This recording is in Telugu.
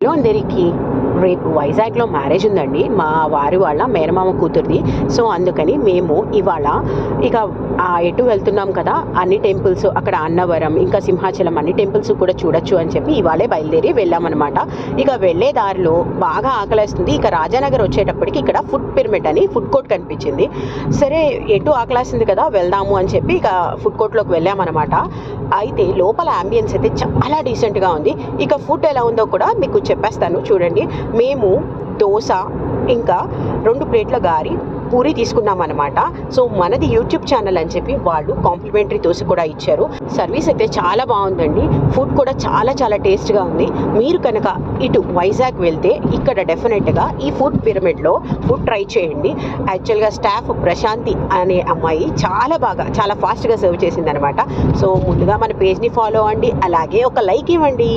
హలో అందరికీ, రేపు వైజాగ్లో మ్యారేజ్ ఉందండి మా వారి వాళ్ళ మేనమామ కూతురిది. సో అందుకని మేము ఇవాళ ఇక ఎటు వెళ్తున్నాం కదా, అన్ని టెంపుల్స్ అక్కడ అన్నవరం ఇంకా సింహాచలం అన్ని టెంపుల్స్ కూడా చూడొచ్చు అని చెప్పి ఇవాళే బయలుదేరి వెళ్ళామన్నమాట. ఇక వెళ్ళే దారిలో బాగా ఆకలేస్తుంది. ఇక రాజానగర్ వచ్చేటప్పటికి ఇక్కడ ఫుడ్ పిరమిడ్ అని ఫుడ్ కోర్ట్ కనిపించింది. సరే ఎటు ఆకలేస్తుంది కదా వెళ్దాము అని చెప్పి ఇక ఫుడ్ కోర్ట్లోకి వెళ్ళామన్నమాట. అయితే లోపల అంబియన్స్ అయితే చాలా డీసెంట్గా ఉంది. ఇక ఫుడ్ ఎలా ఉందో కూడా మీకు చెప్పేస్తాను చూడండి. మేము దోశ ఇంకా 2 ప్లేట్ల గారి పూరి తీసుకున్నాం అనమాట. సో మనది యూట్యూబ్ ఛానల్ అని చెప్పి వాళ్ళు కాంప్లిమెంటరీ దోశ కూడా ఇచ్చారు. సర్వీస్ అయితే చాలా బాగుందండి. ఫుడ్ కూడా చాలా చాలా టేస్ట్గా ఉంది. మీరు కనుక ఇటు వైజాగ్ వెళ్తే ఇక్కడ డెఫినెట్గా ఈ ఫుడ్ పిరమిడ్లో ఫుడ్ ట్రై చేయండి. యాక్చువల్గా స్టాఫ్ ప్రశాంతి అనే అమ్మాయి చాలా ఫాస్ట్గా సర్వ్ చేసింది అనమాట. సో ముందుగా మన పేజ్ని ఫాలో అవ్వండి, అలాగే ఒక లైక్ ఇవ్వండి.